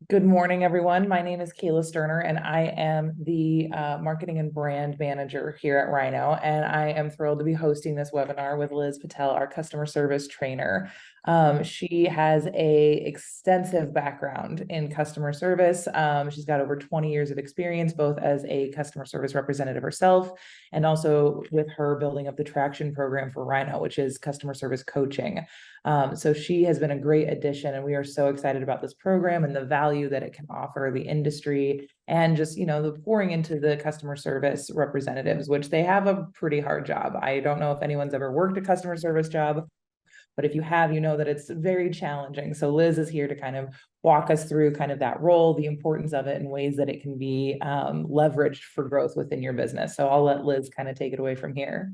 Good morning, everyone. My name is Kayla Sterner, and I am the marketing and brand manager here at RYNO. And I am thrilled to be hosting this webinar with Liz Patel, our customer service trainer. She has a extensive background in customer service. She's got over 20 years of experience, both as a customer service representative herself, and also with her building up the traction program for RYNO, which is customer service coaching. So she has been a great addition, and we are so excited about this program and the value that it can offer the industry, and just, the pouring into the customer service representatives, which they have a pretty hard job. I don't know if anyone's ever worked a customer service job, but if you have, you know that it's very challenging. So Liz is here to kind of walk us through kind of that role, the importance of it, and ways that it can be leveraged for growth within your business. So I'll let Liz kind of take it away from here.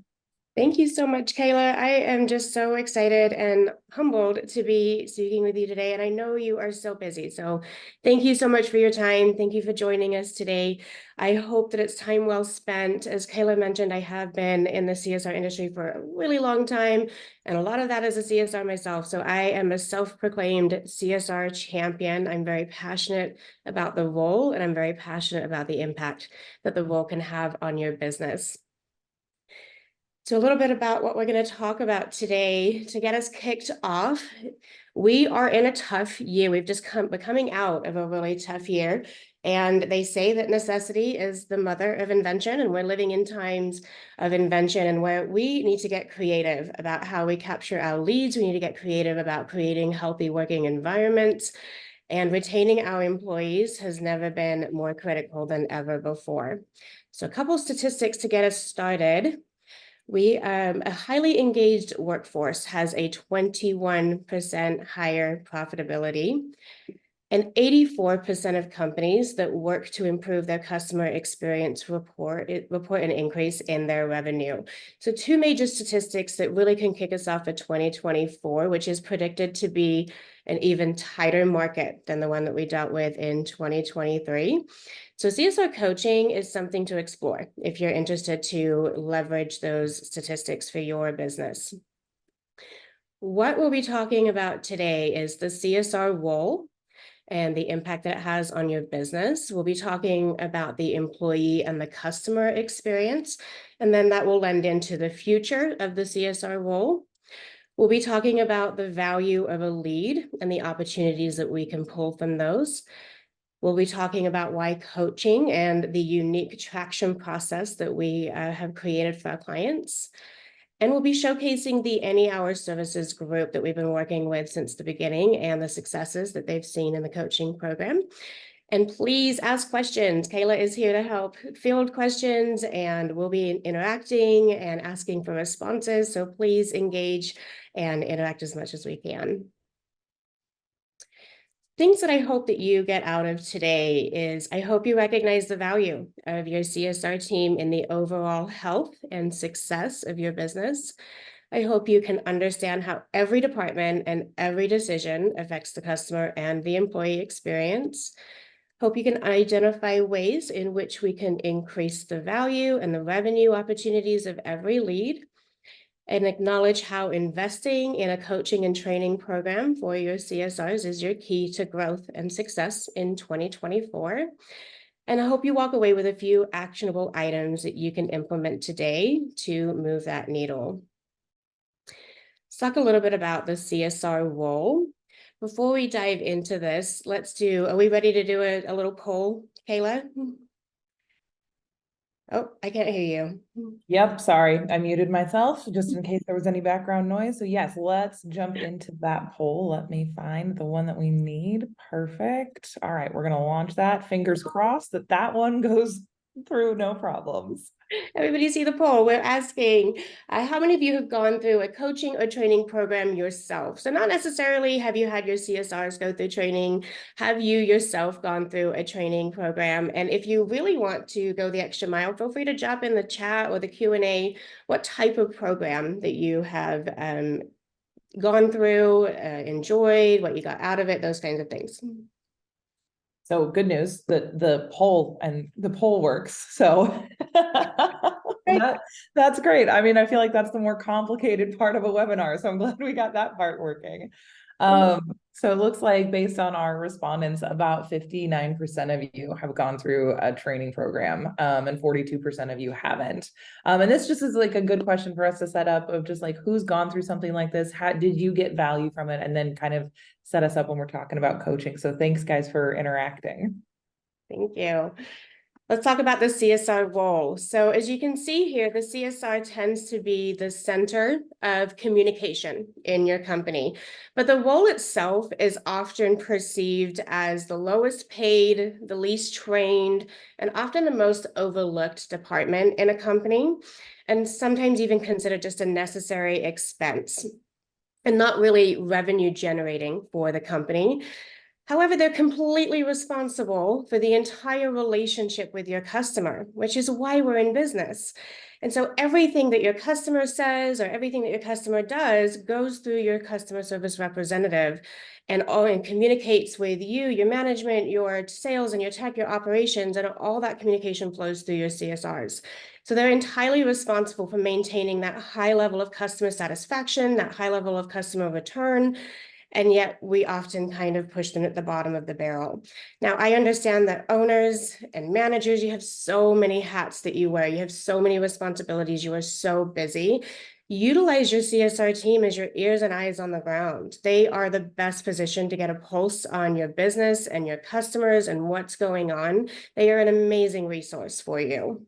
Thank you so much, Kayla. I am just so excited and humbled to be speaking with you today. And I know you are so busy. So thank you so much for your time. Thank you for joining us today. I hope that it's time well spent. As Kayla mentioned, I have been in the CSR industry for a really long time, and a lot of that is a CSR myself. So I am a self-proclaimed CSR champion. I'm very passionate about the role, and I'm very passionate about the impact that the role can have on your business. So a little bit about what we're going to talk about today to get us kicked off. We are in a tough year. We're coming out of a really tough year. And they say that necessity is the mother of invention. And we're living in times of invention and where we need to get creative about how we capture our leads. We need to get creative about creating healthy working environments. And retaining our employees has never been more critical than ever before. So a couple statistics to get us started. A highly engaged workforce has a 21% higher profitability, and 84% of companies that work to improve their customer experience report an increase in their revenue. So two major statistics that really can kick us off for 2024, which is predicted to be an even tighter market than the one that we dealt with in 2023. So CSR coaching is something to explore if you're interested to leverage those statistics for your business. What we'll be talking about today is the CSR role and the impact that it has on your business. We'll be talking about the employee and the customer experience, and then that will lend into the future of the CSR role. We'll be talking about the value of a lead and the opportunities that we can pull from those. We'll be talking about why coaching and the unique traction process that we have created for our clients. And we'll be showcasing the Any Hour Services group that we've been working with since the beginning and the successes that they've seen in the coaching program. And please ask questions. Kayla is here to help field questions, and we'll be interacting and asking for responses. So please engage and interact as much as we can. Things that I hope that you get out of today is I hope you recognize the value of your CSR team in the overall health and success of your business. I hope you can understand how every department and every decision affects the customer and the employee experience. Hope you can identify ways in which we can increase the value and the revenue opportunities of every lead, and acknowledge how investing in a coaching and training program for your CSRs is your key to growth and success in 2024. And I hope you walk away with a few actionable items that you can implement today to move that needle. Let's talk a little bit about the CSR role. Before we dive into this, are we ready to do a little poll, Kayla? Oh, I can't hear you. Yep, sorry, I muted myself just in case there was any background noise. So yes, let's jump into that poll. Let me find the one that we need. Perfect. All right, we're gonna launch that. Fingers crossed that one goes through no problems. Everybody see the poll. We're asking how many of you have gone through a coaching or training program yourself? So not necessarily have you had your CSRs go through training, have you yourself gone through a training program? And if you really want to go the extra mile, feel free to drop in the chat or the Q&A what type of program that you have gone through, enjoyed, what you got out of it, those kinds of things. So good news that the poll works. So that's great. I mean, I feel like that's the more complicated part of a webinar. So I'm glad we got that part working. So it looks like based on our respondents, about 59% of you have gone through a training program, and 42% of you haven't. And this just is like a good question for us to set up of just like who's gone through something like this? How did you get value from it? And then kind of set us up when we're talking about coaching. So thanks guys for interacting. Thank you. Let's talk about the CSR role. So as you can see here, the CSR tends to be the center of communication in your company, but the role itself is often perceived as the lowest paid, the least trained, and often the most overlooked department in a company, and sometimes even considered just a necessary expense and not really revenue generating for the company. However, they're completely responsible for the entire relationship with your customer, which is why we're in business. And so everything that your customer says or everything that your customer does goes through your customer service representative and communicates with you, your management, your sales and your tech, your operations, and all that communication flows through your CSRs. So they're entirely responsible for maintaining that high level of customer satisfaction, that high level of customer return, and yet we often kind of push them at the bottom of the barrel. Now, I understand that owners and managers, you have so many hats that you wear. You have so many responsibilities. You are so busy. Utilize your CSR team as your ears and eyes on the ground. They are the best position to get a pulse on your business and your customers and what's going on. They are an amazing resource for you.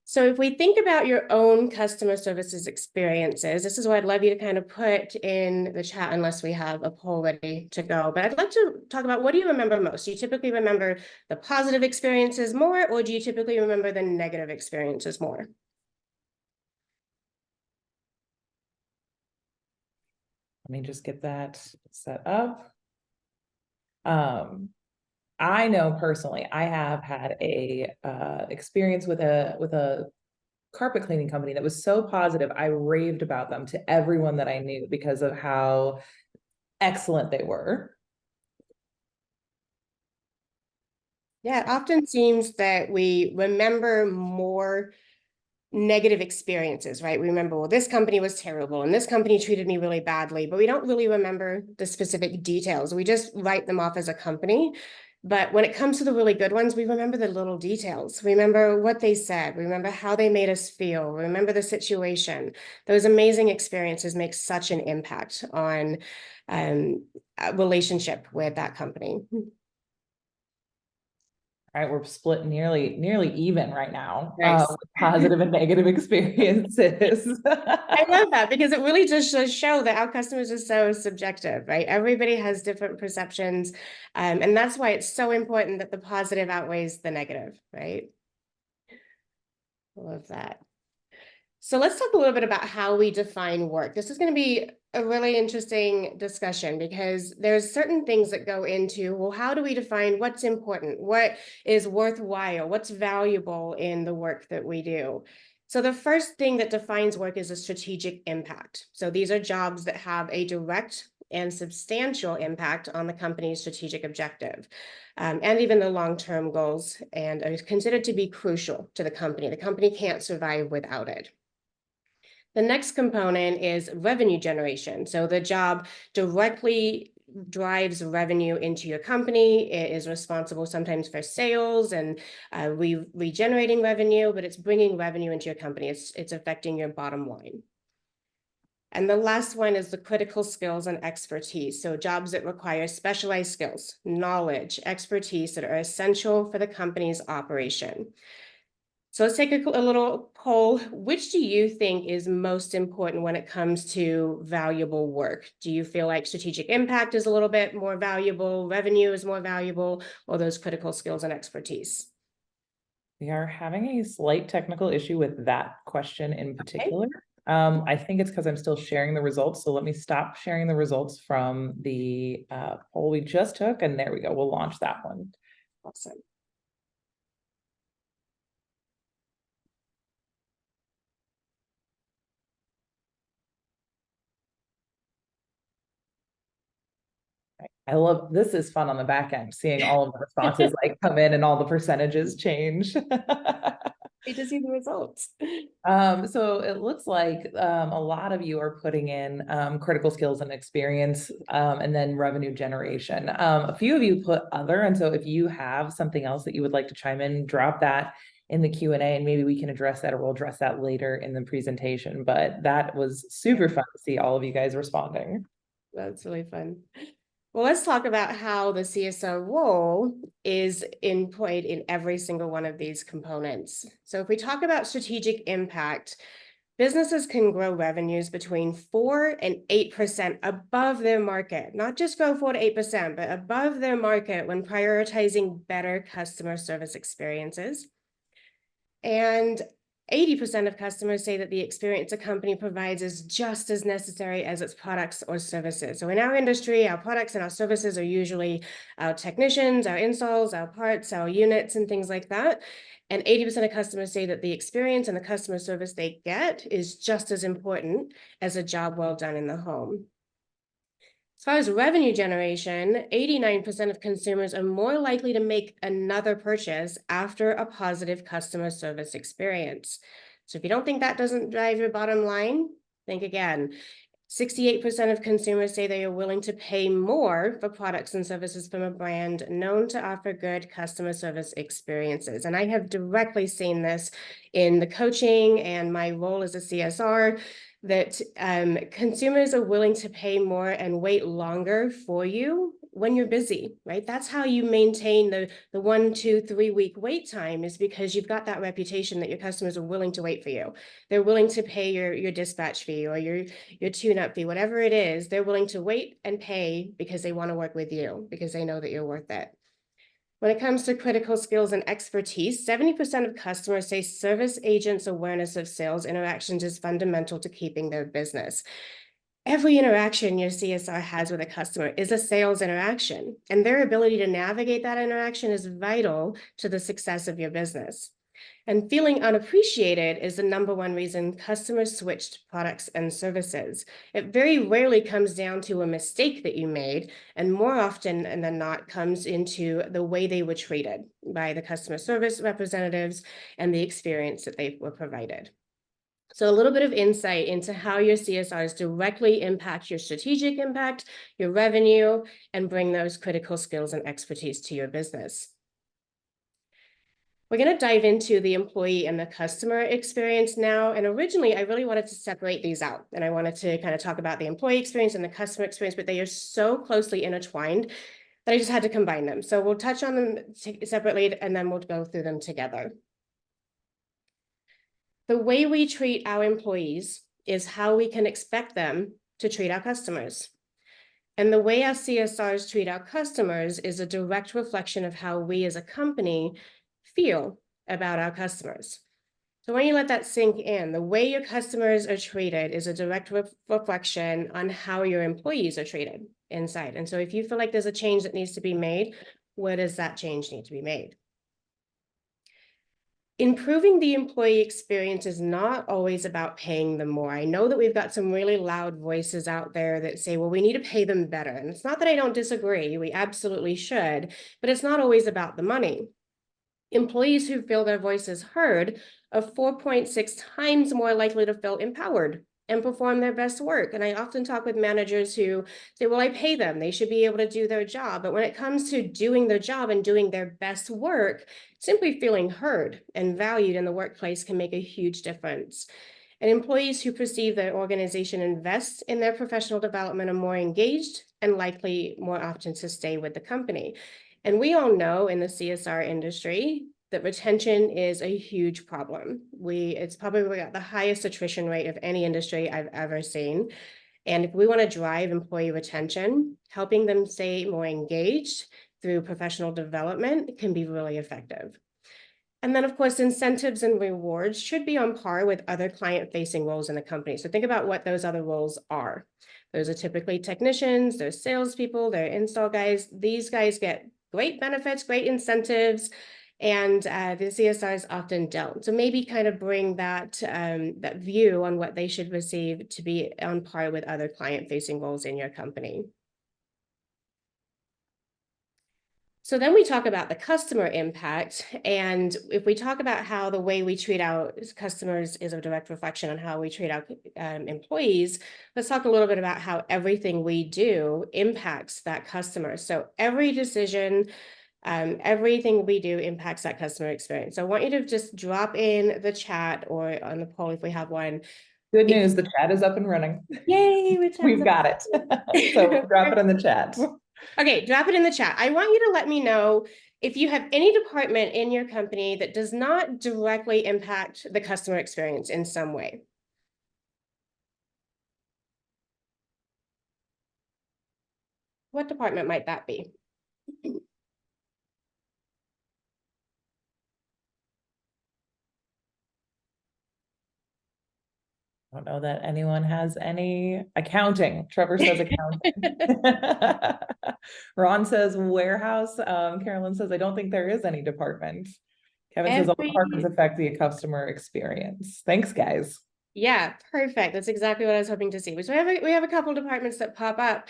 So if we think about your own customer services experiences, this is what I'd love you to kind of put in the chat unless we have a poll ready to go. But I'd like to talk about, what do you remember most? Do you typically remember the positive experiences more, or do you typically remember the negative experiences more? Let me just get that set up. I know personally, I have had a experience with a carpet cleaning company that was so positive. I raved about them to everyone that I knew because of how excellent they were. Yeah, it often seems that we remember more negative experiences, right? We remember, well, this company was terrible and this company treated me really badly, but we don't really remember the specific details. We just write them off as a company. But when it comes to the really good ones, we remember the little details. We remember what they said. We remember how they made us feel. We remember the situation. Those amazing experiences make such an impact on a relationship with that company. Right, we're split nearly even right now, Nice. with positive and negative experiences. I love that because it really just does show that our customers are so subjective, right? Everybody has different perceptions. And that's why it's so important that the positive outweighs the negative, right? Love that. So let's talk a little bit about how we define work. This is going to be a really interesting discussion because there's certain things that go into, well, how do we define what's important? What is worthwhile? What's valuable in the work that we do? So the first thing that defines work is a strategic impact. So these are jobs that have a direct and substantial impact on the company's strategic objective, and even the long-term goals, and are considered to be crucial to the company. The company can't survive without it. The next component is revenue generation. So the job directly drives revenue into your company. It is responsible sometimes for sales and regenerating revenue, but it's bringing revenue into your company. It's affecting your bottom line. And the last one is the critical skills and expertise. So jobs that require specialized skills, knowledge, expertise that are essential for the company's operation. So let's take a little poll. Which do you think is most important when it comes to valuable work? Do you feel like strategic impact is a little bit more valuable, revenue is more valuable, or those critical skills and expertise? We are having a slight technical issue with that question in particular. Okay. I think it's because I'm still sharing the results. So let me stop sharing the results from the poll we just took. And there we go. We'll launch that one. Awesome. I love, this is fun on the back end, seeing all of the responses like come in and all the percentages change. wait to see the results. So it looks like a lot of you are putting in critical skills and experience, and then revenue generation. A few of you put other, and so if you have something else that you would like to chime in, drop that in the Q&A, and maybe we can address that, or we'll address that later in the presentation. But that was super fun to see all of you guys responding. That's really fun. Well, let's talk about how the CSR role is employed in every single one of these components. So if we talk about strategic impact, businesses can grow revenues between 4 and 8% above their market, not just grow 4 to 8%, but above their market when prioritizing better customer service experiences. And 80% of customers say that the experience a company provides is just as necessary as its products or services. So in our industry, our products and our services are usually our technicians, our installs, our parts, our units, and things like that. And 80% of customers say that the experience and the customer service they get is just as important as a job well done in the home. As far as revenue generation, 89% of consumers are more likely to make another purchase after a positive customer service experience. So if you don't think that doesn't drive your bottom line, think again. 68% of consumers say they are willing to pay more for products and services from a brand known to offer good customer service experiences. And I have directly seen this in the coaching and my role as a CSR, that consumers are willing to pay more and wait longer for you when you're busy, right? That's how you maintain the 1, 2, 3 week wait time, is because you've got that reputation that your customers are willing to wait for you. They're willing to pay your dispatch fee or your tune-up fee, whatever it is. They're willing to wait and pay because they want to work with you, because they know that you're worth it. When it comes to critical skills and expertise, 70% of customers say service agents' awareness of sales interactions is fundamental to keeping their business. Every interaction your CSR has with a customer is a sales interaction, and their ability to navigate that interaction is vital to the success of your business. And feeling unappreciated is the #1 reason customers switched products and services. It very rarely comes down to a mistake that you made, and more often than not comes into the way they were treated by the customer service representatives and the experience that they were provided. So a little bit of insight into how your CSRs directly impact your strategic impact, your revenue, and bring those critical skills and expertise to your business. We're going to dive into the employee and the customer experience now. And originally, I really wanted to separate these out. And I wanted to kind of talk about the employee experience and the customer experience, but they are so closely intertwined that I just had to combine them. So we'll touch on them separately, and then we'll go through them together. The way we treat our employees is how we can expect them to treat our customers. And the way our CSRs treat our customers is a direct reflection of how we as a company feel about our customers. So when you let that sink in, the way your customers are treated is a direct reflection on how your employees are treated inside. And so if you feel like there's a change that needs to be made, where does that change need to be made? Improving the employee experience is not always about paying them more. I know that we've got some really loud voices out there that say, well, we need to pay them better. And it's not that I don't disagree, we absolutely should, but it's not always about the money. Employees who feel their voices heard are 4.6 times more likely to feel empowered and perform their best work. And I often talk with managers who say, well, I pay them, they should be able to do their job. But when it comes to doing their job and doing their best work, simply feeling heard and valued in the workplace can make a huge difference. And employees who perceive their organization invests in their professional development are more engaged and likely more often to stay with the company. And we all know in the CSR industry that retention is a huge problem. It's probably got the highest attrition rate of any industry I've ever seen. And if we want to drive employee retention, helping them stay more engaged through professional development can be really effective. And then, of course, incentives and rewards should be on par with other client-facing roles in the company. So think about what those other roles are. Those are typically technicians, they're salespeople, they're install guys. These guys get great benefits, great incentives, and the CSRs often don't. So maybe kind of bring that, that view on what they should receive to be on par with other client-facing roles in your company. So then we talk about the customer impact. And if we talk about how the way we treat our customers is a direct reflection on how we treat our employees, let's talk a little bit about how everything we do impacts that customer. So every decision, everything we do impacts that customer experience. So I want you to just drop in the chat or on the poll if we have one. Good news, the chat is up and running. Yay, We've got it. So drop it in the chat. Okay, drop it in the chat. I want you to let me know if you have any department in your company that does not directly impact the customer experience in some way. What department might that be? I don't know that anyone has any accounting. Trevor says accounting. Ron says warehouse. Carolyn says, I don't think there is any department. Kevin says all departments affect the customer experience. Thanks, guys. Yeah, perfect. That's exactly what I was hoping to see. So we have a couple departments that pop up,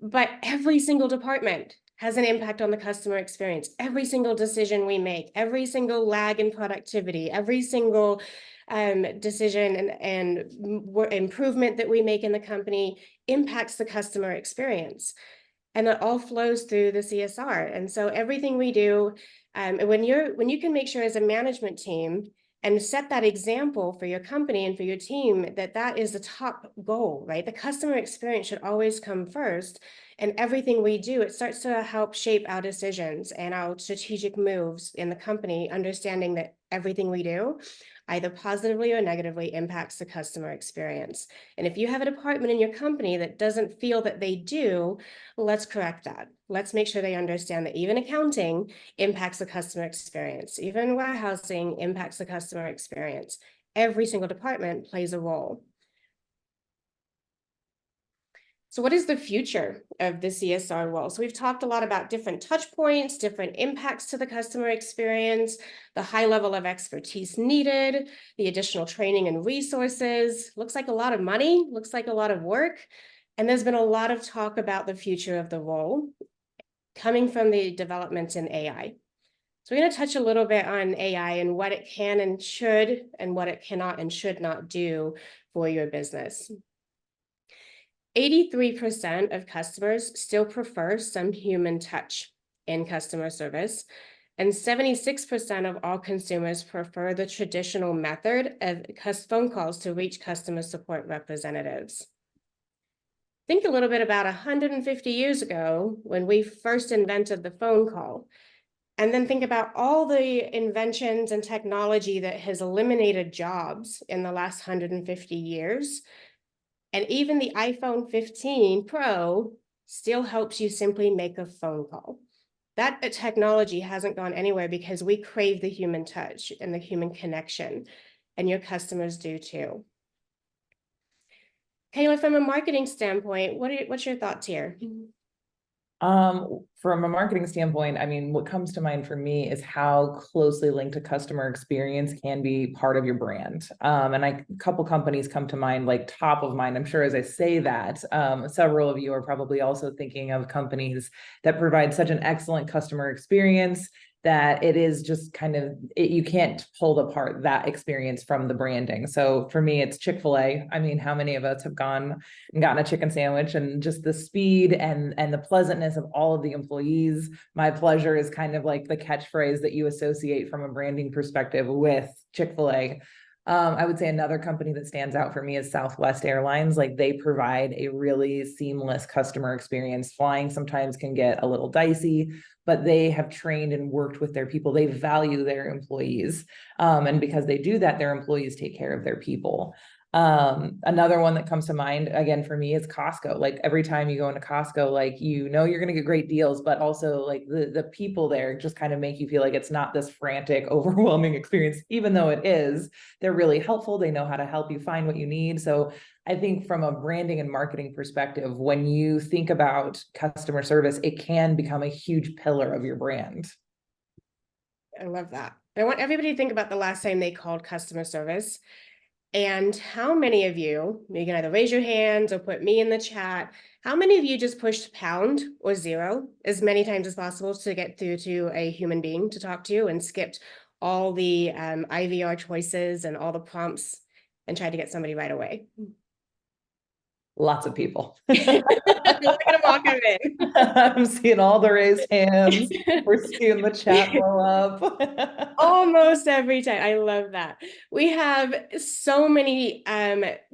but every single department has an impact on the customer experience. Every single decision we make, every single lag in productivity, every single decision and improvement that we make in the company impacts the customer experience. And it all flows through the CSR. And so everything we do, when you can make sure as a management team and set that example for your company and for your team, that is the top goal, right? The customer experience should always come first. And everything we do, it starts to help shape our decisions and our strategic moves in the company, understanding that everything we do either positively or negatively impacts the customer experience. And if you have a department in your company that doesn't feel that they do, let's correct that. Let's make sure they understand that even accounting impacts the customer experience. Even warehousing impacts the customer experience. Every single department plays a role. So what is the future of the CSR role? So we've talked a lot about different touch points, different impacts to the customer experience, the high level of expertise needed, the additional training and resources. Looks like a lot of money, looks like a lot of work. And there's been a lot of talk about the future of the role coming from the developments in AI. So we're going to touch a little bit on AI and what it can and should, and what it cannot and should not do for your business. 83% of customers still prefer some human touch in customer service, and 76% of all consumers prefer the traditional method of phone calls to reach customer support representatives. Think a little bit about 150 years ago when we first invented the phone call, and then think about all the inventions and technology that has eliminated jobs in the last 150 years. And even the iPhone 15 Pro still helps you simply make a phone call. That technology hasn't gone anywhere because we crave the human touch and the human connection, and your customers do too. Kayla, from a marketing standpoint, what's your thoughts here? From a marketing standpoint, I mean, what comes to mind for me is how closely linked to customer experience can be part of your brand. And a couple companies come to mind, like top of mind. I'm sure as I say that, several of you are probably also thinking of companies that provide such an excellent customer experience that it is just kind of, you can't pull apart that experience from the branding. So for me, it's Chick-fil-A. I mean, how many of us have gone and gotten a chicken sandwich, and just the speed and the pleasantness of all of the employees. My pleasure is kind of like the catchphrase that you associate from a branding perspective with Chick-fil-A. I would say another company that stands out for me is Southwest Airlines. Like, they provide a really seamless customer experience. Flying sometimes can get a little dicey, but they have trained and worked with their people. They value their employees. And because they do that, their employees take care of their people. Another one that comes to mind again for me is Costco. Like, every time you go into Costco, like, you know, you're going to get great deals, but also like the people there just kind of make you feel like it's not this frantic, overwhelming experience, even though it is. They're really helpful. They know how to help you find what you need. So I think from a branding and marketing perspective, when you think about customer service, it can become a huge pillar of your brand. I love that. I want everybody to think about the last time they called customer service. And how many of you can either raise your hands or put me in the chat, how many of you just pushed pound or zero as many times as possible to get through to a human being to talk to and skipped all the IVR choices and all the prompts and tried to get somebody right away? Lots of people. Look at them all come in. I'm seeing all the raised hands. We're seeing the chat blow up. Almost every time. I love that. We have so many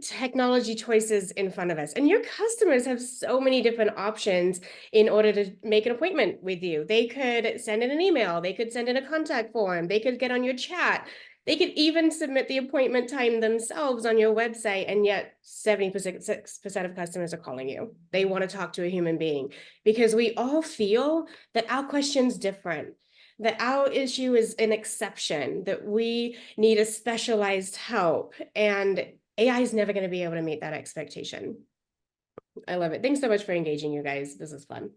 technology choices in front of us, and your customers have so many different options in order to make an appointment with you. They could send in an email, they could send in a contact form, they could get on your chat, they could even submit the appointment time themselves on your website, and yet 76% of customers are calling you. They want to talk to a human being because we all feel that our question's different, that our issue is an exception, that we need a specialized help, and AI is never going to be able to meet that expectation. I love it. Thanks so much for engaging, you guys. This is fun.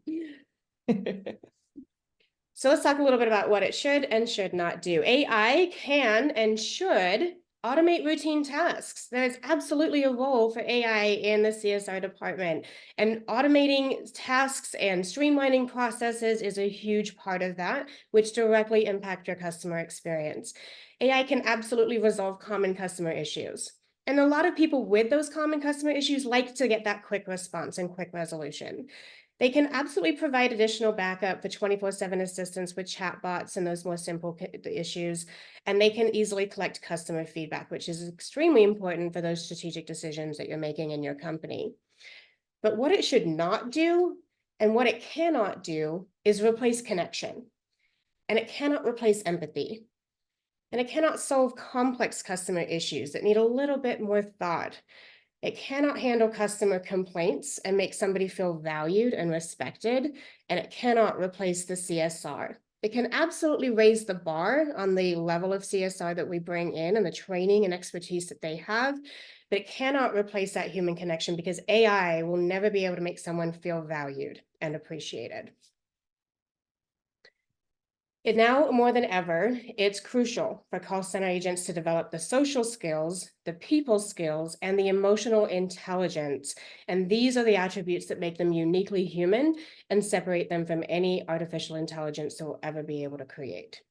So let's talk a little bit about what it should and should not do. AI can and should automate routine tasks. There's absolutely a role for AI in the CSR department, and automating tasks and streamlining processes is a huge part of that, which directly impact your customer experience. AI can absolutely resolve common customer issues. And a lot of people with those common customer issues like to get that quick response and quick resolution. They can absolutely provide additional backup for 24/7 assistance with chatbots and those more simple issues. And they can easily collect customer feedback, which is extremely important for those strategic decisions that you're making in your company. But what it should not do and what it cannot do is replace connection. And it cannot replace empathy. And it cannot solve complex customer issues that need a little bit more thought. It cannot handle customer complaints and make somebody feel valued and respected, and it cannot replace the CSR. It can absolutely raise the bar on the level of CSR that we bring in and the training and expertise that they have, but it cannot replace that human connection because AI will never be able to make someone feel valued and appreciated. And now more than ever, it's crucial for call center agents to develop the social skills, the people skills, and the emotional intelligence. And these are the attributes that make them uniquely human and separate them from any artificial intelligence they'll ever be able to create.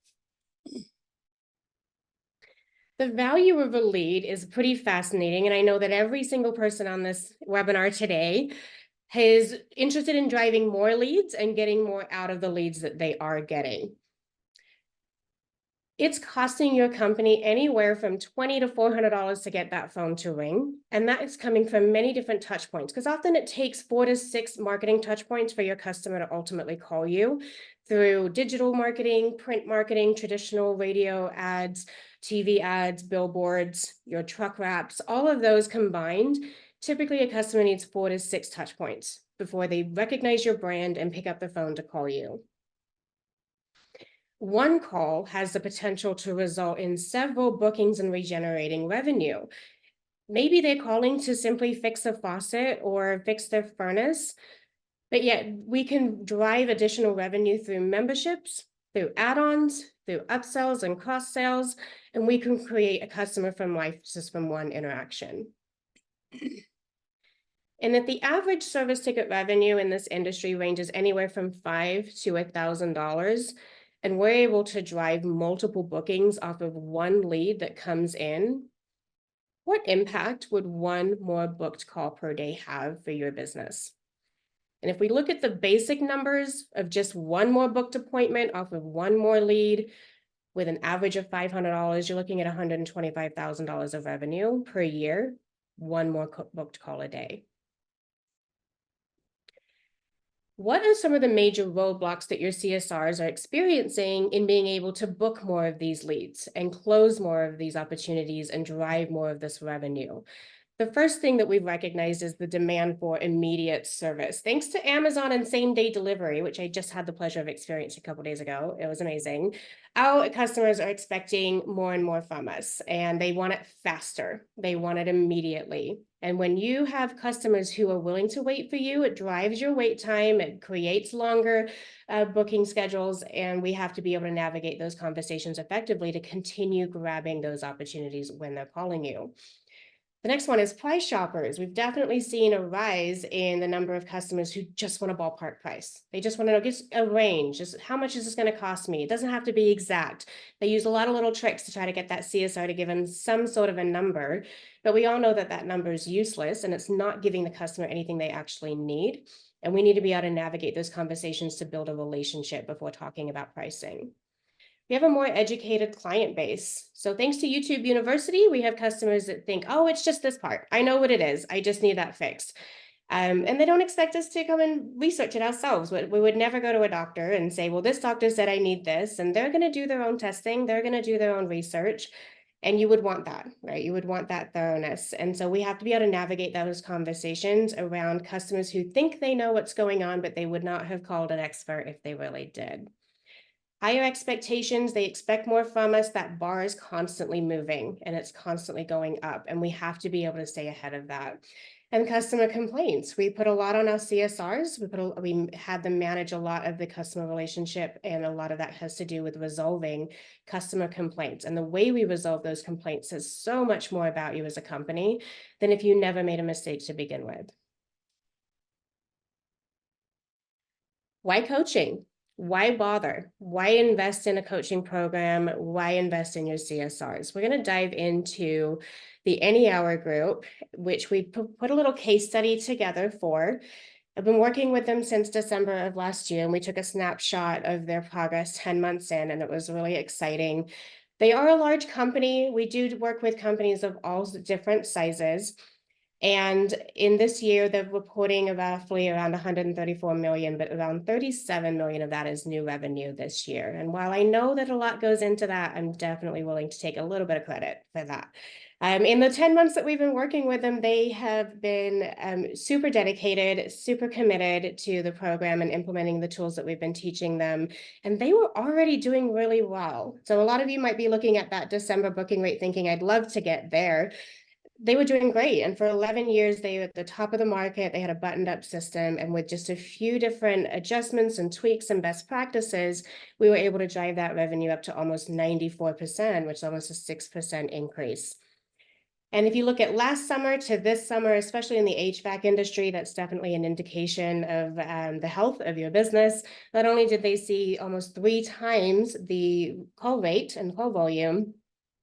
The value of a lead is pretty fascinating, and I know that every single person on this webinar today is interested in driving more leads and getting more out of the leads that they are getting. It's costing your company anywhere from $20 to $400 to get that phone to ring. And that is coming from many different touch points, because often it takes 4 to 6 marketing touch points for your customer to ultimately call you through digital marketing, print marketing, traditional radio ads, TV ads, billboards, your truck wraps, all of those combined. Typically, a customer needs 4 to 6 touch points before they recognize your brand and pick up the phone to call you. One call has the potential to result in several bookings and regenerating revenue. Maybe they're calling to simply fix a faucet or fix their furnace, but yet we can drive additional revenue through memberships, through add-ons, through upsells and cross sales, and we can create a customer from life just from one interaction. And that the average service ticket revenue in this industry ranges anywhere from $5,000 to $1,000. And we're able to drive multiple bookings off of one lead that comes in. What impact would one more booked call per day have for your business? And if we look at the basic numbers of just one more booked appointment off of one more lead with an average of $500, you're looking at $125,000 of revenue per year, one more booked call a day. What are some of the major roadblocks that your CSRs are experiencing in being able to book more of these leads and close more of these opportunities and drive more of this revenue? The first thing that we've recognized is the demand for immediate service. Thanks to Amazon and same-day delivery, which I just had the pleasure of experiencing a couple days ago. It was amazing. Our customers are expecting more and more from us, and they want it faster. They want it immediately. And when you have customers who are willing to wait for you, it drives your wait time, it creates longer booking schedules, and we have to be able to navigate those conversations effectively to continue grabbing those opportunities when they're calling you. The next one is price shoppers. We've definitely seen a rise in the number of customers who just want a ballpark price. They just want to know just a range, just how much is this going to cost me? It doesn't have to be exact. They use a lot of little tricks to try to get that CSR to give them some sort of a number, but we all know that that number is useless and it's not giving the customer anything they actually need. And we need to be able to navigate those conversations to build a relationship before talking about pricing. We have a more educated client base. So thanks to YouTube University, we have customers that think, oh, it's just this part. I know what it is. I just need that fixed. And they don't expect us to come and research it ourselves. We would never go to a doctor and say, well, this doctor said I need this. And they're going to do their own testing. They're going to do their own research. And you would want that, right? You would want that thoroughness. And so we have to be able to navigate those conversations around customers who think they know what's going on, but they would not have called an expert if they really did. Higher expectations, they expect more from us. That bar is constantly moving and it's constantly going up, and we have to be able to stay ahead of that. And customer complaints, we put a lot on our CSRs. We had them manage a lot of the customer relationship, and a lot of that has to do with resolving customer complaints. And the way we resolve those complaints says so much more about you as a company than if you never made a mistake to begin with. Why coaching? Why bother? Why invest in a coaching program? Why invest in your CSRs? We're going to dive into the Any Hour group, which we put a little case study together for. I've been working with them since December of last year, and we took a snapshot of their progress 10 months in, and it was really exciting. They are a large company. We do work with companies of all different sizes. And in this year, they're reporting roughly around 134 million, but around 37 million of that is new revenue this year. And while I know that a lot goes into that, I'm definitely willing to take a little bit of credit for that. In the 10 months that we've been working with them, they have been super dedicated, super committed to the program and implementing the tools that we've been teaching them. And they were already doing really well. So a lot of you might be looking at that December booking rate thinking, I'd love to get there. They were doing great. And for 11 years, they were at the top of the market. They had a buttoned up system. And with just a few different adjustments and tweaks and best practices, we were able to drive that revenue up to almost 94%, which is almost a 6% increase. And if you look at last summer to this summer, especially in the HVAC industry, that's definitely an indication of the health of your business. Not only did they see almost 3 times the call rate and call volume,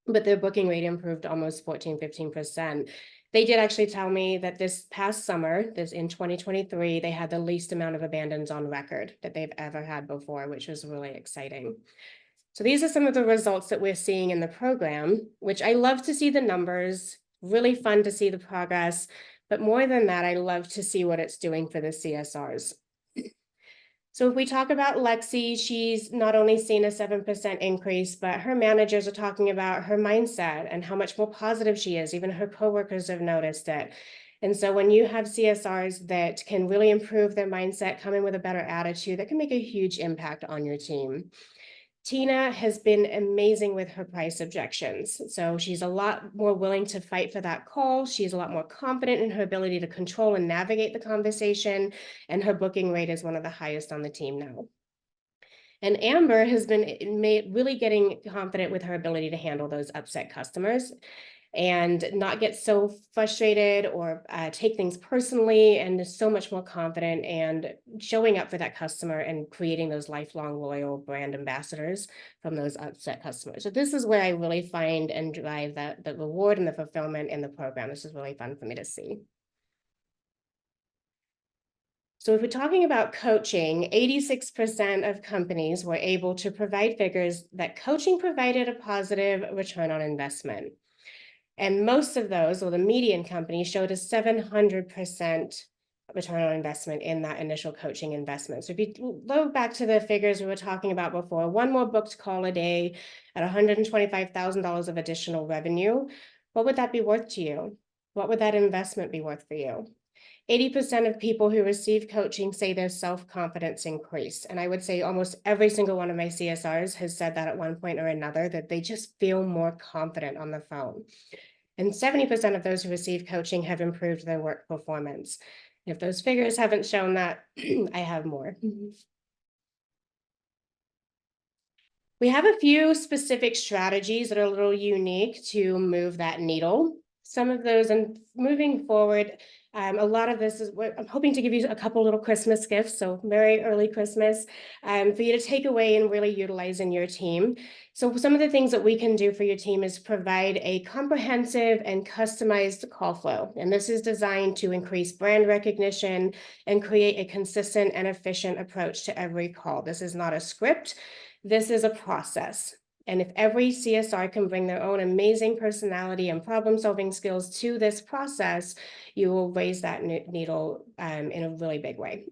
but their booking rate improved almost 14–15%. They did actually tell me that this past summer, this in 2023, they had the least amount of abandons on record that they've ever had before, which was really exciting. So these are some of the results that we're seeing in the program, which I love to see the numbers, really fun to see the progress, but more than that, I love to see what it's doing for the CSRs. So if we talk about Lexi, she's not only seen a 7% increase, but her managers are talking about her mindset and how much more positive she is. Even her coworkers have noticed it. And so when you have CSRs that can really improve their mindset, come in with a better attitude, that can make a huge impact on your team. Tina has been amazing with her price objections. So she's a lot more willing to fight for that call. She's a lot more confident in her ability to control and navigate the conversation. And her booking rate is one of the highest on the team now. And Amber has been really getting confident with her ability to handle those upset customers and not get so frustrated or take things personally, and is so much more confident and showing up for that customer and creating those lifelong loyal brand ambassadors from those upset customers. So this is where I really find and drive the reward and the fulfillment in the program. This is really fun for me to see. So if we're talking about coaching, 86% of companies were able to provide figures that coaching provided a positive return on investment. And most of those, or the median company, showed a 700% return on investment in that initial coaching investment. So if you go back to the figures we were talking about before, one more booked call a day at $125,000 of additional revenue, what would that be worth to you? What would that investment be worth for you? 80% of people who receive coaching say their self-confidence increased. And I would say almost every single one of my CSRs has said that at one point or another, that they just feel more confident on the phone. And 70% of those who receive coaching have improved their work performance. If those figures haven't shown that, I have more. We have a few specific strategies that are a little unique to move that needle. some of those. And moving forward, a lot of this is what I'm hoping to give you a couple little Christmas gifts. So very early Christmas for you to take away and really utilize in your team. So some of the things that we can do for your team is provide a comprehensive and customized call flow. And this is designed to increase brand recognition and create a consistent and efficient approach to every call. This is not a script. This is a process. And if every CSR can bring their own amazing personality and problem-solving skills to this process, you will raise that needle in a really big way.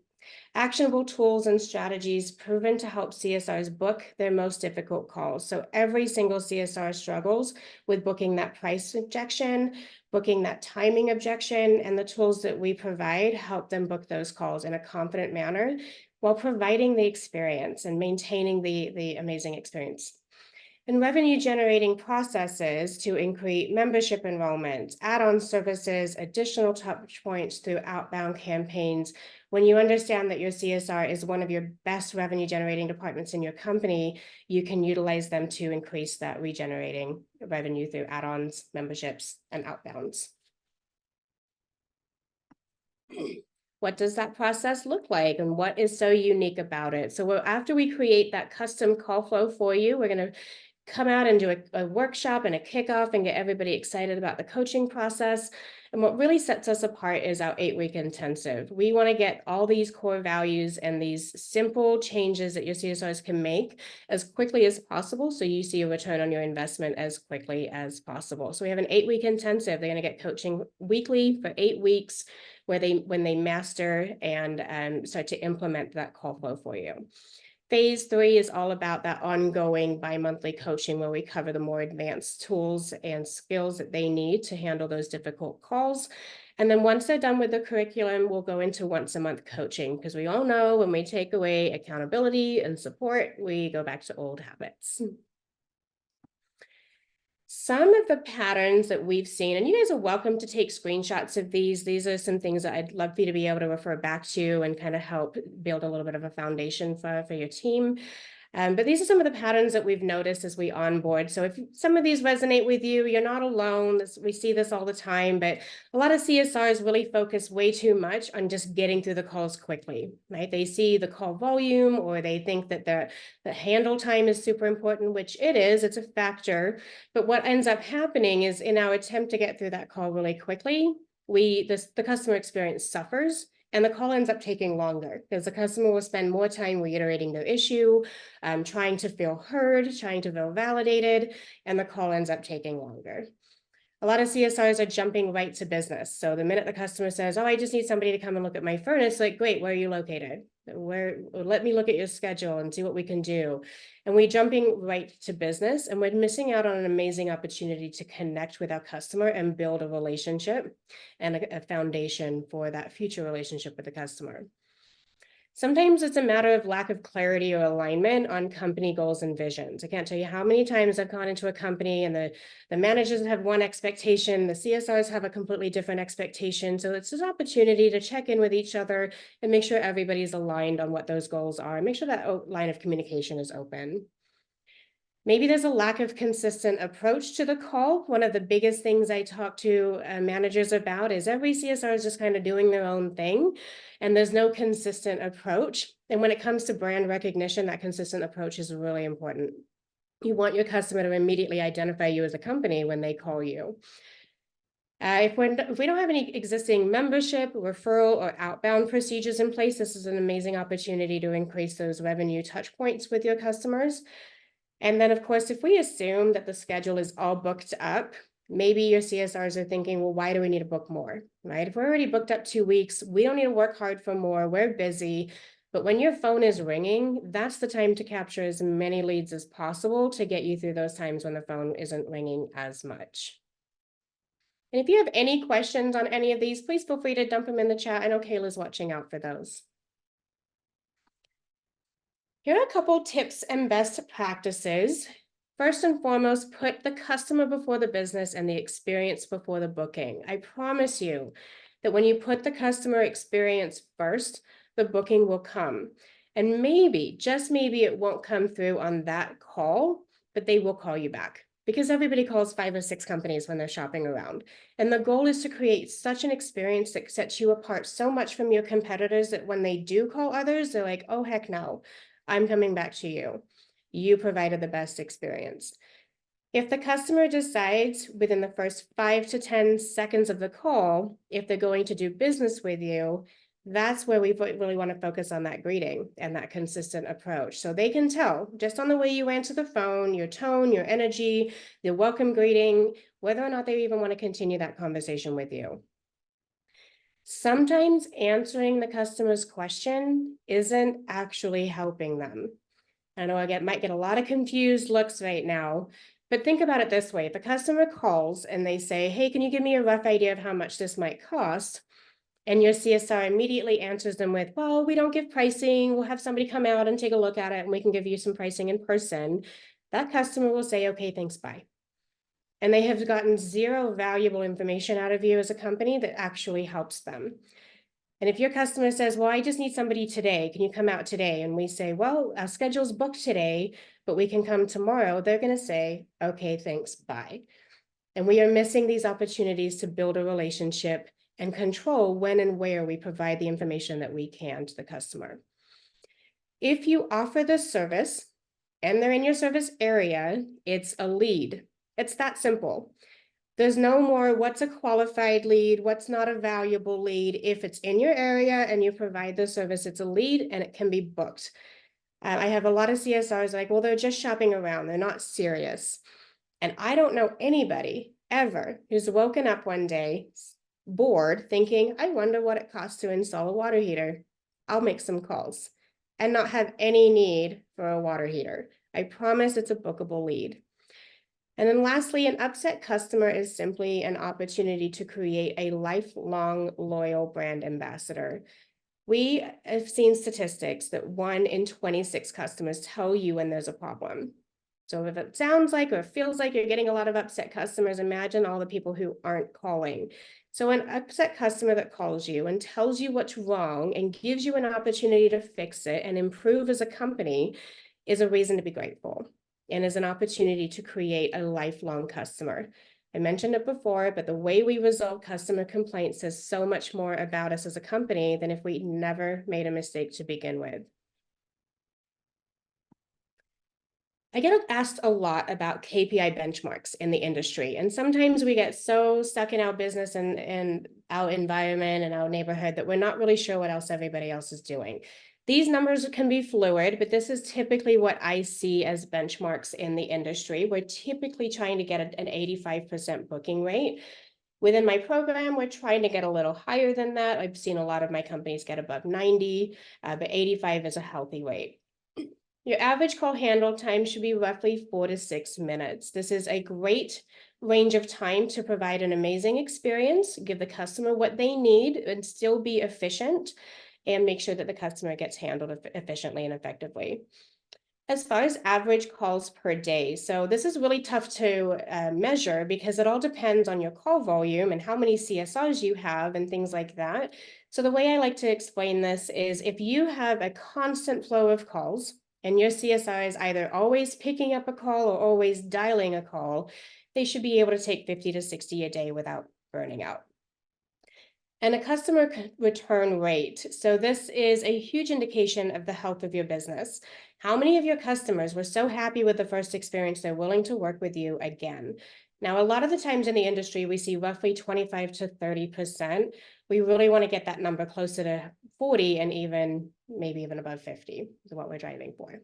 Actionable tools and strategies proven to help CSRs book their most difficult calls. So every single CSR struggles with booking that price objection, booking that timing objection, and the tools that we provide help them book those calls in a confident manner while providing the experience and maintaining the amazing experience. And revenue generating processes to increase membership enrollment, add-on services, additional touch points through outbound campaigns. When you understand that your CSR is one of your best revenue generating departments in your company, you can utilize them to increase that regenerating revenue through add-ons, memberships, and outbounds. What does that process look like and what is so unique about it? So after we create that custom call flow for you, we're going to come out and do a workshop and a kickoff and get everybody excited about the coaching process. And what really sets us apart is our 8-week intensive. We want to get all these core values and these simple changes that your CSRs can make as quickly as possible, so you see a return on your investment as quickly as possible. So we have an 8-week intensive. They're going to get coaching weekly for 8 weeks, when they master and start to implement that call flow for you. Phase 3 is all about that ongoing bi-monthly coaching, where we cover the more advanced tools and skills that they need to handle those difficult calls. And then once they're done with the curriculum, we'll go into once-a-month coaching, because we all know when we take away accountability and support, we go back to old habits. Some of the patterns that we've seen, and you guys are welcome to take screenshots of these. These are some things that I'd love for you to be able to refer back to and kind of help build a little bit of a foundation for your team. But these are some of the patterns that we've noticed as we onboard. So if some of these resonate with you, you're not alone. We see this all the time, but a lot of CSRs really focus way too much on just getting through the calls quickly, right? They see the call volume, or they think that the handle time is super important, which it is, it's a factor. But what ends up happening is, in our attempt to get through that call really quickly, the customer experience suffers. And the call ends up taking longer, because the customer will spend more time reiterating their issue, trying to feel heard, trying to feel validated, and the call ends up taking longer. A lot of CSRs are jumping right to business. So the minute the customer says, oh, I just need somebody to come and look at my furnace, like, great, where are you located? Let me look at your schedule and see what we can do. And we're jumping right to business, and we're missing out on an amazing opportunity to connect with our customer and build a relationship and a foundation for that future relationship with the customer. Sometimes it's a matter of lack of clarity or alignment on company goals and visions. I can't tell you how many times I've gone into a company and the managers have one expectation, the CSRs have a completely different expectation. So it's an opportunity to check in with each other and make sure everybody's aligned on what those goals are, and make sure that line of communication is open. Maybe there's a lack of consistent approach to the call. One of the biggest things I talk to managers about is every CSR is just kind of doing their own thing, and there's no consistent approach. And when it comes to brand recognition, that consistent approach is really important. You want your customer to immediately identify you as a company when they call you. If we don't have any existing membership, referral, or outbound procedures in place, this is an amazing opportunity to increase those revenue touch points with your customers. And then, of course, if we assume that the schedule is all booked up, maybe your CSRs are thinking, well, why do we need to book more, right? If we're already booked up 2 weeks, we don't need to work hard for more. We're busy. But when your phone is ringing, that's the time to capture as many leads as possible to get you through those times when the phone isn't ringing as much. And if you have any questions on any of these, please feel free to dump them in the chat. I know Kayla's watching out for those. Here are a couple tips and best practices. First and foremost, put the customer before the business and the experience before the booking. I promise you that when you put the customer experience first, the booking will come. And maybe, just maybe, it won't come through on that call, but they will call you back, because everybody calls 5 or 6 companies when they're shopping around. And the goal is to create such an experience that sets you apart so much from your competitors that when they do call others, they're like, oh, heck no, I'm coming back to you. You provided the best experience. If the customer decides within the first 5 to 10 seconds of the call, if they're going to do business with you, that's where we really want to focus on that greeting and that consistent approach. So they can tell just on the way you answer the phone, your tone, your energy, the welcome greeting, whether or not they even want to continue that conversation with you. Sometimes answering the customer's question isn't actually helping them. I know I might get a lot of confused looks right now, but think about it this way. If a customer calls and they say, hey, can you give me a rough idea of how much this might cost? And your CSR immediately answers them with, well, we don't give pricing. We'll have somebody come out and take a look at it and we can give you some pricing in person. That customer will say, okay, thanks, bye. And they have gotten zero valuable information out of you as a company that actually helps them. And if your customer says, well, I just need somebody today, can you come out today? And we say, well, our schedule's booked today, but we can come tomorrow. They're going to say, okay, thanks, bye. And we are missing these opportunities to build a relationship and control when and where we provide the information that we can to the customer. If you offer this service and they're in your service area, it's a lead. It's that simple. There's no more what's a qualified lead, what's not a valuable lead. If it's in your area and you provide the service, it's a lead and it can be booked. I have a lot of CSRs like, well, they're just shopping around. They're not serious. And I don't know anybody ever who's woken up one day bored thinking, I wonder what it costs to install a water heater. I'll make some calls and not have any need for a water heater. I promise it's a bookable lead. And then lastly, an upset customer is simply an opportunity to create a lifelong loyal brand ambassador. We have seen statistics that 1 in 26 customers tell you when there's a problem. So if it sounds like or feels like you're getting a lot of upset customers, imagine all the people who aren't calling. So an upset customer that calls you and tells you what's wrong and gives you an opportunity to fix it and improve as a company is a reason to be grateful and is an opportunity to create a lifelong customer. I mentioned it before, but the way we resolve customer complaints says so much more about us as a company than if we never made a mistake to begin with. I get asked a lot about KPI benchmarks in the industry, and sometimes we get so stuck in our business and our environment and our neighborhood that we're not really sure what else everybody else is doing. These numbers can be fluid, but this is typically what I see as benchmarks in the industry. We're typically trying to get an 85% booking rate. Within my program, we're trying to get a little higher than that. I've seen a lot of my companies get above 90, but 85 is a healthy rate. Your average call handle time should be roughly 4 to 6 minutes. This is a great range of time to provide an amazing experience, give the customer what they need, and still be efficient, and make sure that the customer gets handled efficiently and effectively. As far as average calls per day, so this is really tough to measure because it all depends on your call volume and how many CSRs you have and things like that. So the way I like to explain this is if you have a constant flow of calls and your CSR is either always picking up a call or always dialing a call, they should be able to take 50 to 60 a day without burning out. And a customer return rate. So this is a huge indication of the health of your business. How many of your customers were so happy with the first experience they're willing to work with you again? Now, a lot of the times in the industry, we see roughly 25 to 30%. We really want to get that number closer to 40 and maybe even above 50 is what we're driving for.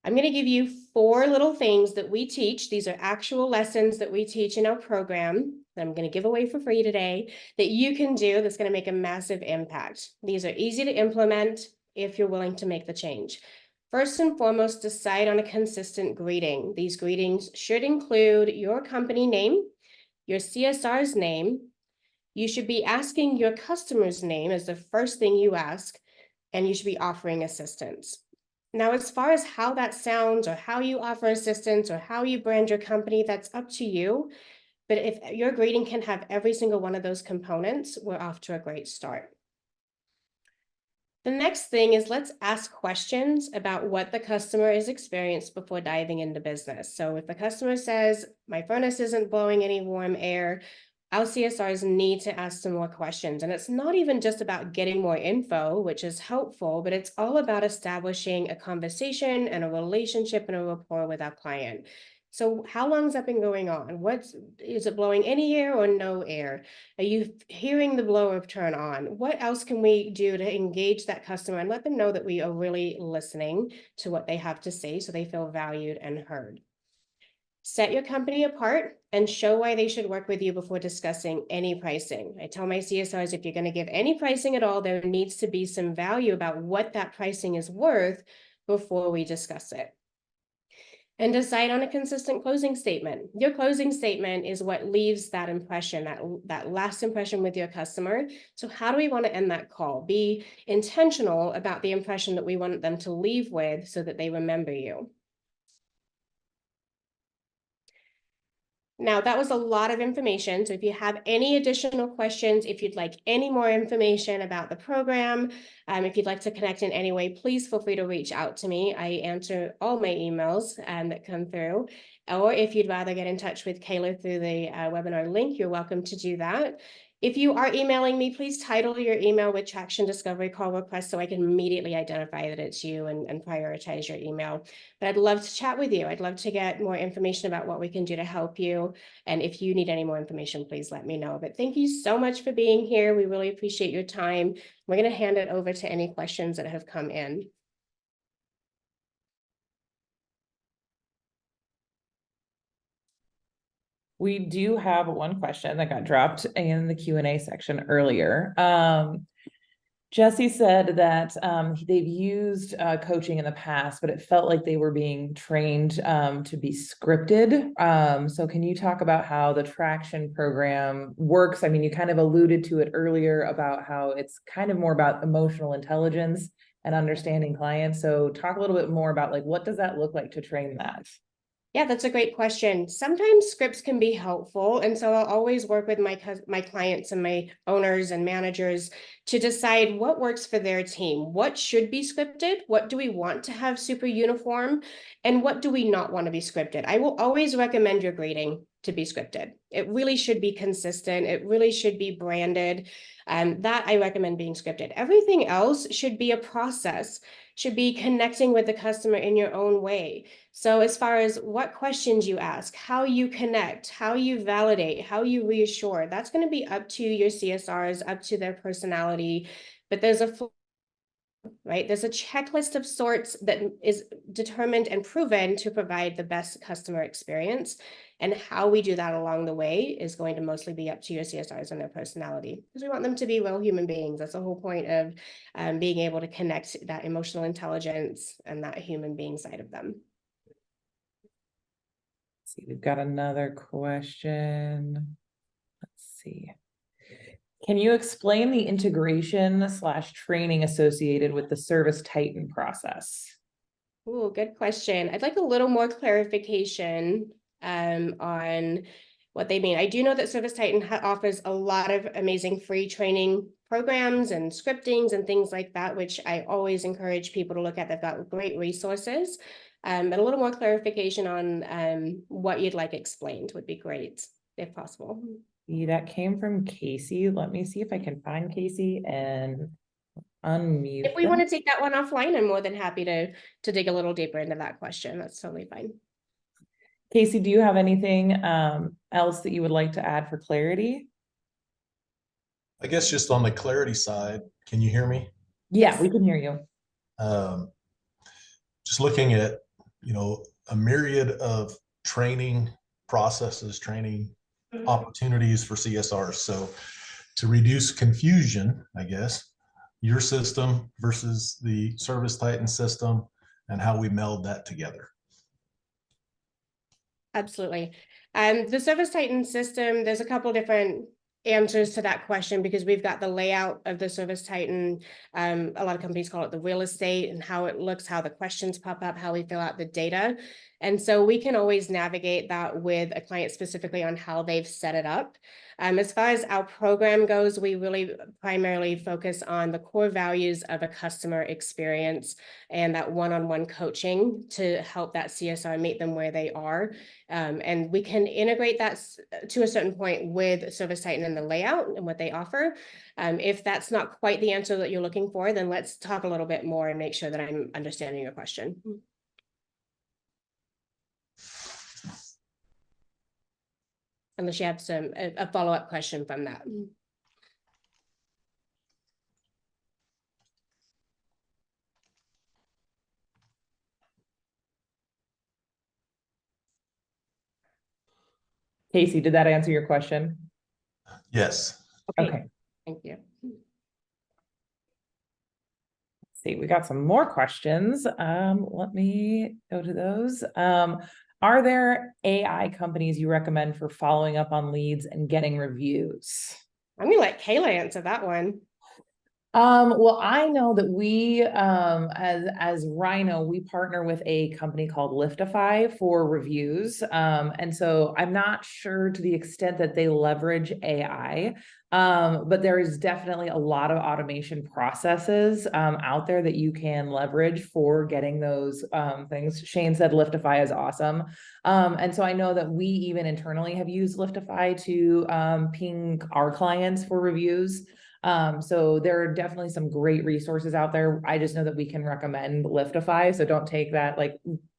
I'm going to give you 4 little things that we teach. These are actual lessons that we teach in our program that I'm going to give away for free today that you can do that's going to make a massive impact. These are easy to implement if you're willing to make the change. First and foremost, decide on a consistent greeting. These greetings should include your company name, your CSR's name. You should be asking your customer's name as the first thing you ask, and you should be offering assistance. Now, as far as how that sounds or how you offer assistance or how you brand your company, that's up to you. But if your greeting can have every single one of those components, we're off to a great start. The next thing is let's ask questions about what the customer has experienced before diving into business. So if the customer says, my furnace isn't blowing any warm air, our CSRs need to ask some more questions. And it's not even just about getting more info, which is helpful, but it's all about establishing a conversation and a relationship and a rapport with our client. So how long's that been going on? Is it blowing any air or no air? Are you hearing the blower turn on? What else can we do to engage that customer and let them know that we are really listening to what they have to say so they feel valued and heard? Set your company apart and show why they should work with you before discussing any pricing. I tell my CSRs, if you're going to give any pricing at all, there needs to be some value about what that pricing is worth before we discuss it. And decide on a consistent closing statement. Your closing statement is what leaves that impression, that last impression with your customer. So how do we want to end that call? Be intentional about the impression that we want them to leave with so that they remember you. Now, that was a lot of information. So if you have any additional questions, if you'd like any more information about the program, if you'd like to connect in any way, please feel free to reach out to me. I answer all my emails that come through. Or if you'd rather get in touch with Kayla through the webinar link, you're welcome to do that. If you are emailing me, please title your email with Traction Discovery Call Request so I can immediately identify that it's you and prioritize your email. But I'd love to chat with you. I'd love to get more information about what we can do to help you. And if you need any more information, please let me know. But thank you so much for being here. We really appreciate your time. We're going to hand it over to any questions that have come in. We do have one question that got dropped in the Q&A section earlier. Jesse said that they've used coaching in the past, but it felt like they were being trained to be scripted. So can you talk about how the Traction program works? I mean, you kind of alluded to it earlier about how it's kind of more about emotional intelligence and understanding clients. So talk a little bit more about like, what does that look like to train that? Yeah, that's a great question. Sometimes scripts can be helpful. And so I'll always work with my clients and my owners and managers to decide what works for their team. What should be scripted? What do we want to have super uniform? And what do we not want to be scripted? I will always recommend your grading to be scripted. It really should be consistent. It really should be branded. That I recommend being scripted. Everything else should be a process, should be connecting with the customer in your own way. So as far as what questions you ask, how you connect, how you validate, how you reassure, that's going to be up to your CSRs, up to their personality. But there's a right? There's a checklist of sorts that is determined and proven to provide the best customer experience. And how we do that along the way is going to mostly be up to your CSRs and their personality, because we want them to be real human beings. That's the whole point of being able to connect that emotional intelligence and that human being side of them. Let's see, we've got another question. Let's see. Can you explain the integration / training associated with the Service Titan process? Ooh, good question. I'd like a little more clarification on what they mean. I do know that Service Titan offers a lot of amazing free training programs and scriptings and things like that, which I always encourage people to look at. They've got great resources. But a little more clarification on what you'd like explained would be great, if possible. That came from Casey. Let me see if I can find Casey and unmute. If we want to take that one offline, I'm more than happy to dig a little deeper into that question. That's totally fine. Casey, do you have anything else that you would like to add for clarity? I guess just on the clarity side, can you hear me? Yeah, Yes. we can hear you. Just looking at, a myriad of training processes, training opportunities for CSRs. So to reduce confusion, I guess, your system versus the Service Titan system and how we meld that together. Absolutely. The Service Titan system, there's a couple different answers to that question because we've got the layout of the Service Titan. A lot of companies call it the real estate and how it looks, how the questions pop up, how we fill out the data. And so we can always navigate that with a client specifically on how they've set it up. As far as our program goes, we really primarily focus on the core values of a customer experience and that one-on-one coaching to help that CSR meet them where they are. And we can integrate that to a certain point with Service Titan and the layout and what they offer. If that's not quite the answer that you're looking for, then let's talk a little bit more and make sure that I'm understanding your question. Unless you have a follow-up question from that. Casey, did that answer your question? Yes. Okay. Thank you. See, we got some more questions. Let me go to those. Are there AI companies you recommend for following up on leads and getting reviews? I'm gonna let Kayla answer that one. Well, I know that we, as RYNO, we partner with a company called Liftify for reviews. And so I'm not sure to the extent that they leverage AI, but there is definitely a lot of automation processes out there that you can leverage for getting those things. Shane said Liftify is awesome. And so I know that we even internally have used Liftify to ping our clients for reviews. So there are definitely some great resources out there. I just know that we can recommend Liftify, so don't take that, like,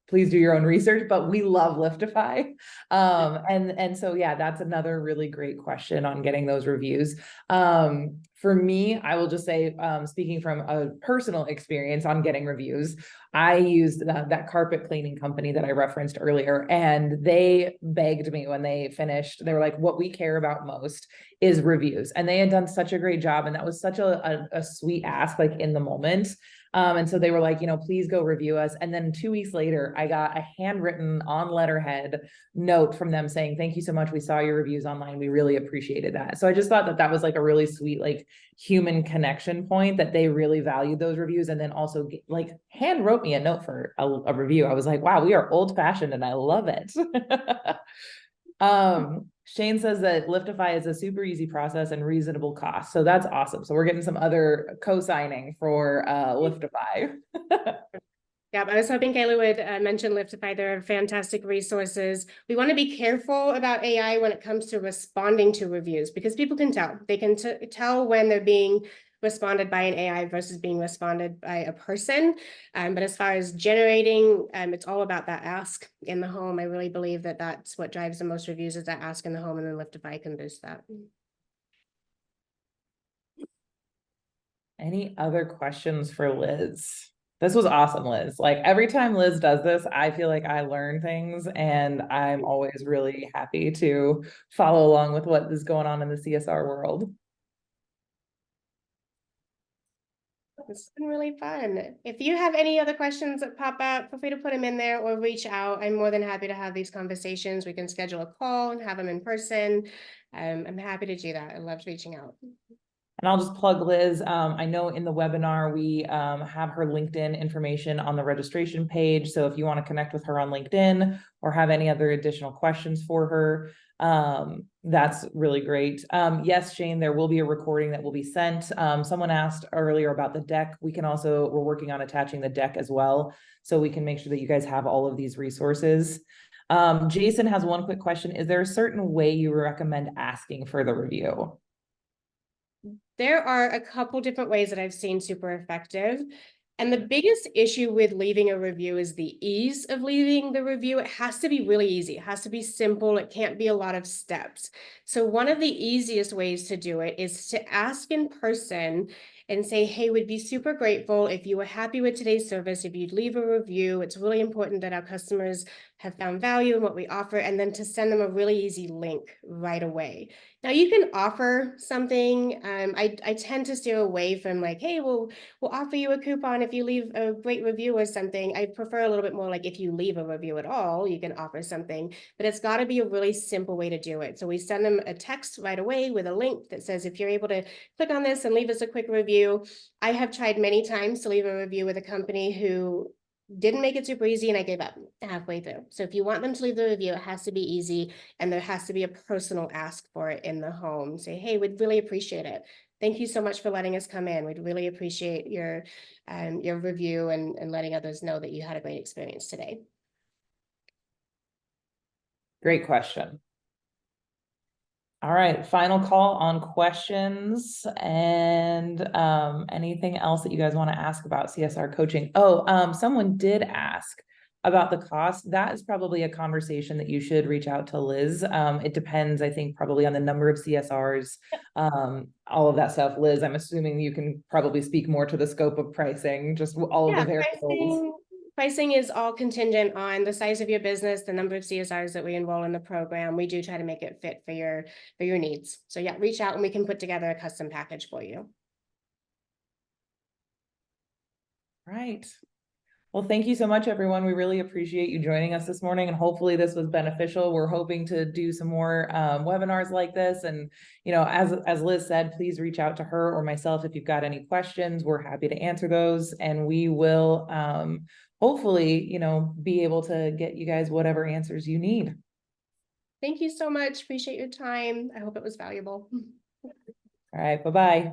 please do your own research, but we love Liftify. And so, yeah, that's another really great question on getting those reviews. For me, I will just say, speaking from a personal experience on getting reviews, I used that carpet cleaning company that I referenced earlier, and they begged me when they finished. They were like, what we care about most is reviews. And they had done such a great job. And that was such a sweet ask, like in the moment. And so they were like, please go review us. And then 2 weeks later, I got a handwritten on letterhead note from them saying, thank you so much. We saw your reviews online. We really appreciated that. So I just thought that that was like a really sweet, like, human connection point, that they really valued those reviews. And then also like hand wrote me a note for a review. I was like, wow, we are old fashioned and I love it. Shane says that Liftify is a super easy process and reasonable cost. So that's awesome. So we're getting some other co-signing for Liftify. Yeah, I was hoping Kayla would mention Liftify. There are fantastic resources. We want to be careful about AI when it comes to responding to reviews, because people can tell. They can tell when they're being responded by an AI versus being responded by a person. But as far as generating, it's all about that ask in the home. I really believe that that's what drives the most reviews, is that ask in the home, and then Liftify can boost that. Any other questions for Liz? This was awesome, Liz. Like, every time Liz does this, I feel like I learn things, and I'm always really happy to follow along with what is going on in the CSR world. It's been really fun. If you have any other questions that pop up, feel free to put them in there or reach out. I'm more than happy to have these conversations. We can schedule a call and have them in person. I'm happy to do that. I love reaching out. And I'll just plug Liz. I know in the webinar, we have her LinkedIn information on the registration page. So if you want to connect with her on LinkedIn or have any other additional questions for her, that's really great. Yes, Shane, there will be a recording that will be sent. Someone asked earlier about the deck. We're working on attaching the deck as well, so we can make sure that you guys have all of these resources. Jason has one quick question. Is there a certain way you recommend asking for the review? There are a couple different ways that I've seen super effective. And the biggest issue with leaving a review is the ease of leaving the review. It has to be really easy. It has to be simple. It can't be a lot of steps. So one of the easiest ways to do it is to ask in person and say, hey, we'd be super grateful if you were happy with today's service, if you'd leave a review. It's really important that our customers have found value in what we offer, and then to send them a really easy link right away. Now you can offer something. I tend to steer away from like, hey, we'll offer you a coupon if you leave a great review or something. I prefer a little bit more like, if you leave a review at all, you can offer something, but it's got to be a really simple way to do it. So we send them a text right away with a link that says, if you're able to click on this and leave us a quick review. I have tried many times to leave a review with a company who didn't make it super easy and I gave up halfway through. So if you want them to leave the review, it has to be easy and there has to be a personal ask for it in the home. Say, hey, we'd really appreciate it. Thank you so much for letting us come in. We'd really appreciate your review and letting others know that you had a great experience today. Great question. All right, final call on questions and anything else that you guys want to ask about CSR coaching. Oh, someone did ask about the cost. That is probably a conversation that you should reach out to Liz. It depends, I think, probably on the number of CSRs, all of that stuff. Liz, I'm assuming you can probably speak more to the scope of pricing, just all of the variables. Pricing is all contingent on the size of your business, the number of CSRs that we enroll in the program. We do try to make it fit for your needs. So yeah, reach out and we can put together a custom package for you. Right. Well, thank you so much, everyone. We really appreciate you joining us this morning, and hopefully this was beneficial. We're hoping to do some more webinars like this. And, you know, as Liz said, please reach out to her or myself if you've got any questions. We're happy to answer those, and we will hopefully, you know, be able to get you guys whatever answers you need. Thank you so much. Appreciate your time. I hope it was valuable. All right. Bye-bye.